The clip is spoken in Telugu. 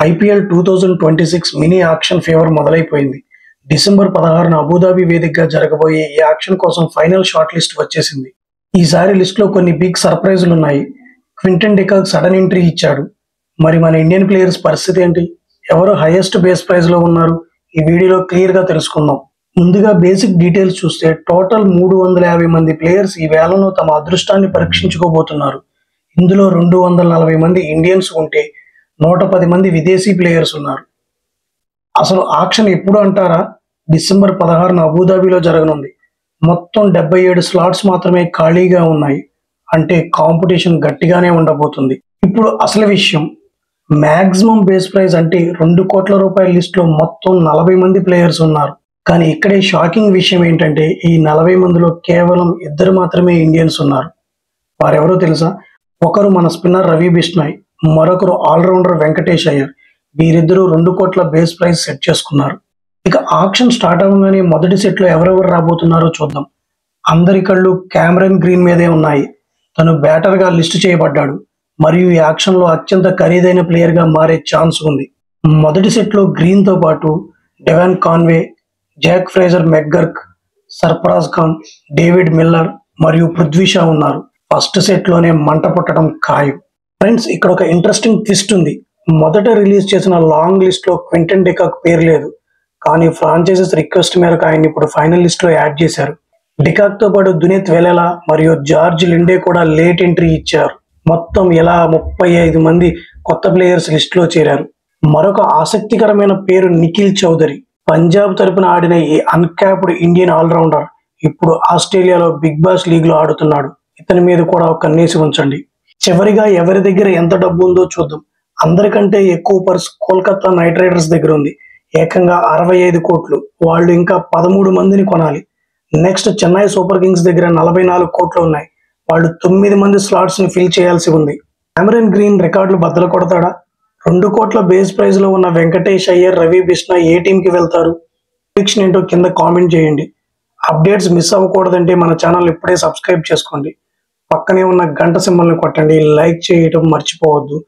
ఐపీఎల్ 2026 మినీ ఆక్షన్ ఫీవర్ మొదలైపోయింది. డిసెంబర్ 16న అబుదాబి వేదికగా జరగబోయే ఈ ఆక్షన్ కోసం ఫైనల్ షార్ట్ లిస్ట్ వచ్చేసింది. ఈసారి లిస్టులో కొన్ని బిగ్ సర్ప్రైజులున్నాయి. క్వింటన్ డికాక్ సడన్ ఎంట్రీ ఇచ్చాడు. మరి మన ఇండియన్ ప్లేయర్స్ పరిస్థితి ఏంటి? ఎవరు హైయెస్ట్ బేస్ ప్రైజ్లో ఉన్నారు? ఈ వీడియోలో క్లియర్గా తెలుసుకుందాం. ముందుగా బేసిక్ డీటెయిల్స్ చూస్తే టోటల్ 350 మంది ప్లేయర్స్ ఈ వేళలో తమ అదృష్టాన్ని పరీక్షించుకోబోతున్నారు. ఇందులో 240 మంది ఇండియన్స్ ఉంటే 110 మంది విదేశీ ప్లేయర్స్ ఉన్నారు. అసలు ఆక్షన్ ఎప్పుడు అంటారా? డిసెంబర్ 16న అబుదాబిలో జరగనుంది. మొత్తం 77 స్లాట్స్ మాత్రమే ఖాళీగా ఉన్నాయి. అంటే కాంపిటీషన్ గట్టిగానే ఉండబోతుంది. ఇప్పుడు అసలు విషయం, మ్యాక్సిమం బేస్ ప్రైజ్ అంటే 2 కోట్ల రూపాయల లిస్టులో మొత్తం 40 మంది ప్లేయర్స్ ఉన్నారు. కానీ ఇక్కడే షాకింగ్ విషయం ఏంటంటే ఈ 40 మందిలో కేవలం 2 మాత్రమే ఇండియన్స్ ఉన్నారు. వారెవరో తెలుసా? ఒకరు మన స్పిన్నర్ రవి బిష్నాయ్, మరొకరు ఆల్రౌండర్ వెంకటేష్ అయ్యర్. వీరిద్దరూ 2 కోట్ల బేస్ ప్రైజ్ సెట్ చేసుకున్నారు. ఇక ఆక్షన్ స్టార్ట్ అవ్వగానే మొదటి సెట్లో ఎవరెవరు రాబోతున్నారో చూద్దాం. అందరి కళ్ళు క్యామరన్ గ్రీన్ మీదే ఉన్నాయి. తను బ్యాటర్గా లిస్టు చేయబడ్డాడు మరియు ఈ ఆక్షన్లో అత్యంత ఖరీదైన ప్లేయర్గా మారే ఛాన్స్ ఉంది. మొదటి సెట్లో గ్రీన్తో పాటు Devon Conway, Jake Fraser McGurk, Sarfaraz Khan, David Miller మరియు పృథ్వీ షా ఉన్నారు. ఫస్ట్ సెట్లోనే మంట పుట్టడం ఖాయం. ఫ్రెండ్స్, ఇక్కడ ఒక ఇంట్రెస్టింగ్ ట్విస్ట్ ఉంది. మొదట రిలీజ్ చేసిన లాంగ్ లిస్ట్లో క్వింటన్ డికాక్ పేరు లేదు. కానీ ఫ్రాంచైజెస్ రిక్వెస్ట్ మేరకు ఆయన ఇప్పుడు ఫైనల్ లిస్ట్లో యాడ్ చేశారు. డికాక్తో పాటు దునీత్ వెలెలా మరియు జార్జ్ లిండే కూడా లేట్ ఎంట్రీ ఇచ్చారు. మొత్తం ఇలా 35 మంది కొత్త ప్లేయర్స్ లిస్టులో చేరారు. మరొక ఆసక్తికరమైన పేరు నిఖిల్ చౌదరి. పంజాబ్ తరపున ఆడిన ఈ అన్క్యాప్డ్ ఇండియన్ ఆల్రౌండర్ ఇప్పుడు ఆస్ట్రేలియాలో బిగ్ బాస్ లీగ్లో ఆడుతున్నాడు. ఇతని మీద కూడా ఒక కన్నేసి ఉంచండి. చివరిగా ఎవరి దగ్గర ఎంత డబ్బు ఉందో చూద్దాం. అందరికంటే ఎక్కువ పర్స్ కోల్కతా నైట్ రైడర్స్ దగ్గర ఉంది. ఏకంగా 65 కోట్లు. వాళ్ళు ఇంకా 13 మందిని కొనాలి. నెక్స్ట్ చెన్నై సూపర్ కింగ్స్ దగ్గర 44 కోట్లు ఉన్నాయి. వాళ్ళు 9 మంది స్లాట్స్ ని ఫిల్ చేయాల్సి ఉంది. క్యామరన్ గ్రీన్ రికార్డులు బద్దలు కొడతాడా? 2 కోట్ల బేస్ ప్రైజ్ లో ఉన్న వెంకటేష్ అయ్యర్, రవి బిష్నాయ్ ఏ టీంకి వెళ్తారు? ప్రిడిక్షన్ ఏంటో కింద కామెంట్ చేయండి. అప్డేట్స్ మిస్ అవ్వకూడదంటే మన ఛానల్ ఇప్పుడే సబ్స్క్రైబ్ చేసుకోండి. పక్కనే ఉన్న గంట సింబల్ని కొట్టండి. లైక్ చేయటం మర్చిపోవద్దు.